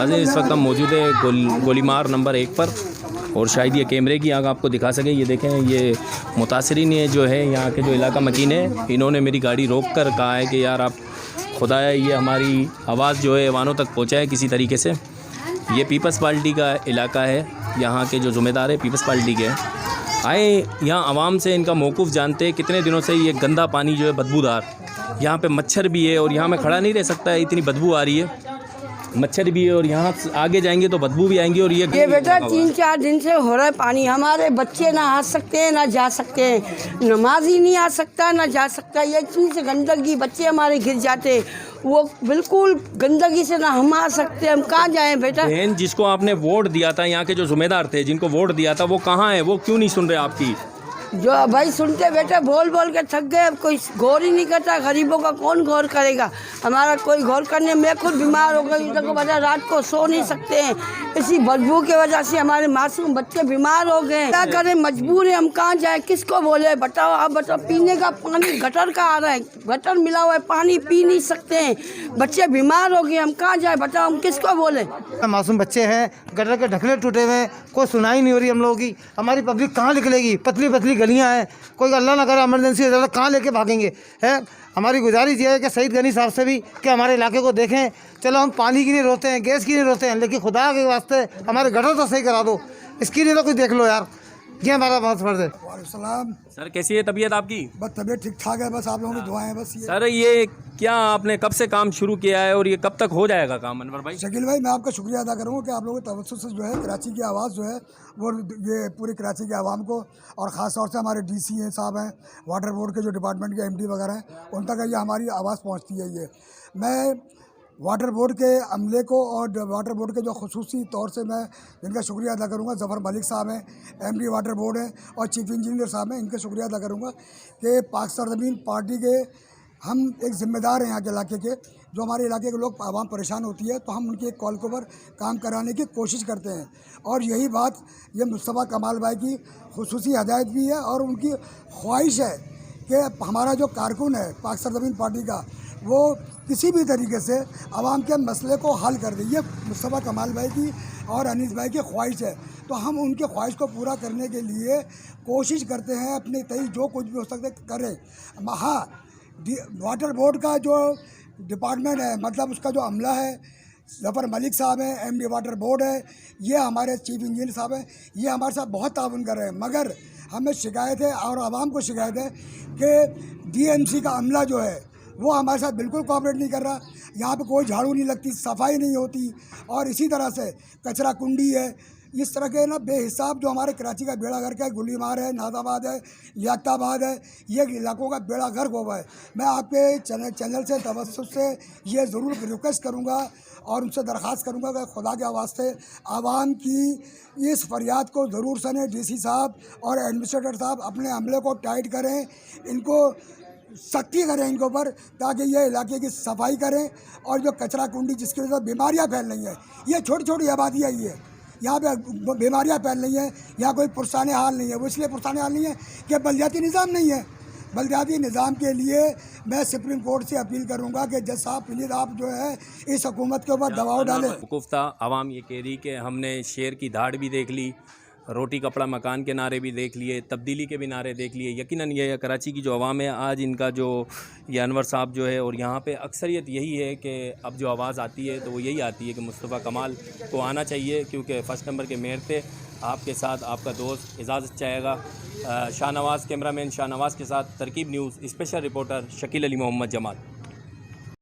नाज़रीन इस वक्त हम मौजूद है गोलीमार नंबर 1 पर, और शायद ये कैमरे की आग आपको दिखा सके। ये देखें, ये मुतासरीन जो है यहाँ के जो इलाका मकीन है, इन्होंने मेरी गाड़ी रोक कर कहा है कि यार आप खुदाया ये हमारी आवाज़ जो है वानों तक पहुँचाए किसी तरीके से। ये पीपल्स पार्टी का इलाका है, यहाँ के जो ज़िम्मेदार है पीपल्स पार्टी के आए यहाँ आवाम से इनका मौक़ूफ़ जानते हैं। कितने दिनों से ये गंदा पानी जो है बदबूदार, यहाँ पे मच्छर भी है और यहाँ मैं खड़ा नहीं रह सकता है, इतनी बदबू आ रही है, मच्छर भी है और यहाँ आगे जाएंगे तो बदबू भी आएंगी। और ये बेटा 3-4 दिन से हो रहा है पानी, हमारे बच्चे ना आ सकते हैं ना जा सकते हैं, नमाज ही नहीं आ सकता ना जा सकता। ये इतनी से गंदगी, बच्चे हमारे गिर जाते, वो बिल्कुल गंदगी से ना हम आ सकते, हम कहाँ जाएं बेटा। बहन जिसको आपने वोट दिया था, यहाँ के जो ज़िम्मेदार थे जिनको वोट दिया था, वो कहाँ है? वो क्यों नहीं सुन रहे आपकी? जो भाई सुनते बेटा बोल बोल के थक गए, अब कोई गौर ही नहीं करता। गरीबों का कौन गौर करेगा? हमारा कोई गौर करने, मैं खुद बीमार हो गई, देखो वजह रात को सो नहीं सकते हैं, इसी बदबू की वजह से हमारे मासूम बच्चे बीमार हो गए। क्या करें, मजबूर है, हम कहाँ जाए, किसको बोले? बताओ आप बताओ। पीने का पानी गटर का आ रहा है, गटर मिला हुआ है, पानी पी नहीं सकते हैं, बच्चे बीमार हो गए, हम कहाँ जाए बताओ, हम किसको बोले? मासूम बच्चे हैं, गटर के ढकने टूटे हुए हैं, कोई सुनाई नहीं हो रही हम लोगों की। हमारी पब्लिक कहाँ निकलेगी? पतली पतली गलियां हैं, कोई अल्लाह ना करे इमरजेंसी हो कहाँ लेके भागेंगे? है हमारी गुजारिश ये है कि सईद गनी साहब से भी कि हमारे इलाके को देखें। चलो हम पानी की नहीं रोते हैं, गैस की नहीं रोते हैं, लेकिन खुदा के वास्ते हमारे गटर तो सही करा दो, इसकी नहीं तो कुछ देख लो यार, ये हमारा बहुत फर्ज है। सलाम सर, कैसी है तबीयत आपकी? बस तबीयत ठीक ठाक है, बस आप लोगों की दुआएं हैं बस। ये सर, ये क्या आपने कब से काम शुरू किया है और ये कब तक हो जाएगा काम? अनवर भाई, शकील भाई, मैं आपका शुक्रिया अदा करूँगा कि आप लोगों के तवज्जो से जो है कराची की आवाज़ जो है वो ये पूरी कराची के आवाम को, और ख़ास तौर से हमारे डीसी हैं साहब हैं, वाटर बोर्ड के जो डिपार्टमेंट के एमडी वगैरह हैं, उन तक ये हमारी आवाज़ पहुँचती है। ये मैं वाटर बोर्ड के अमले को और वाटर बोर्ड के जो खुसूसी तौर से मैं इनका शुक्रिया अदा करूँगा, ज़फ़र मलिक साहब हैं, एमडी वाटर बोर्ड है, और चीफ इंजीनियर साहब हैं, इनका शुक्रिया अदा करूँगा कि पाक सरजमीन पार्टी के हम एक ज़िम्मेदार हैं यहाँ के इलाके के। जो हमारे इलाके के लोग आवाम परेशान होती है तो हम उनकी एक कॉल के ऊपर काम कराने की कोशिश करते हैं, और यही बात ये मुस्तफ़ा कमाल भाई की खुसूसी हदायत भी है, और उनकी ख्वाहिश है कि हमारा जो कारकुन है पाक सरजमीन पार्टी का, वो किसी भी तरीके से आवाम के मसले को हल कर दे। ये मुस्तफ़ा कमाल भाई की और अनीस भाई की ख्वाहिश है, तो हम उनके ख्वाहिश को पूरा करने के लिए कोशिश करते हैं, अपने तय जो कुछ भी हो सकता है करें। हाँ, वाटर बोर्ड का जो डिपार्टमेंट है, मतलब उसका जो अमला है, ज़फ़र मलिक साहब हैं, एमडी वाटर बोर्ड है, ये हमारे चीफ इंजीनियर साहब हैं, ये हमारे साथ बहुत ताउन कर रहे हैं। मगर हमें शिकायत है और आवाम को शिकायत है कि डीएमसी का अमला जो है वो हमारे साथ बिल्कुल कोऑपरेट नहीं कर रहा। यहाँ पे कोई झाड़ू नहीं लगती, सफाई नहीं होती, और इसी तरह से कचरा कुंडी है, इस तरह के ना बेहिसाब जो हमारे कराची का बेड़ा गर्क है, गुलीमार है, नादाबाद है, लियाकताबाद है, ये इलाकों का बेड़ा गर्क हुआ है। मैं आपके चैनल से तवज्जुह से ये ज़रूर रिक्वेस्ट करूँगा और उनसे दरख्वास्त करूँगा कि खुदा के वास्ते आवाम की इस फरियाद को ज़रूर सुने। डीसी साहब और एडमिनिस्ट्रेटर साहब अपने अमले को टाइट करें, इनको सख्ती करें इनके ऊपर, ताकि ये इलाके की सफाई करें, और जो कचरा कुंडी जिसकी वजह से बीमारियाँ फैल रही हैं, ये छोटी छोटी आबादी आई है, यहाँ पे बीमारियाँ फैल रही हैं, यहाँ कोई पुरसाने हाल नहीं है। वो इसलिए पुरसाने हाल नहीं है कि बलदियाती निज़ाम नहीं है। बलदियाती निज़ाम के लिए मैं सुप्रीम कोर्ट से अपील करूँगा कि जज साहब प्लीज़ आप जो है इस हुकूमत के ऊपर दबाव डालें। वकूफ़ था आवाम ये कह रही कि हमने शेर की धाड़ भी देख ली, रोटी कपड़ा मकान के नारे भी देख लिए, तब्दीली के भी नारे देख लिए। यकीनन ये कराची की जो आवाम है, आज इनका जो ये अनवर साहब जो है, और यहाँ पे अक्सरियत यही है कि अब जो आवाज़ आती है तो वो यही आती है कि मुस्तफ़ा कमाल को आना चाहिए, क्योंकि फ़र्स्ट नंबर के मेयर थे। आपके साथ आपका दोस्त इजाज़त चाहेगा। शाहनवाज़, कैमरामैन शाहनवाज़ के साथ Tarkeeb news special reporter Shakeel Ali Mohammad Jamal.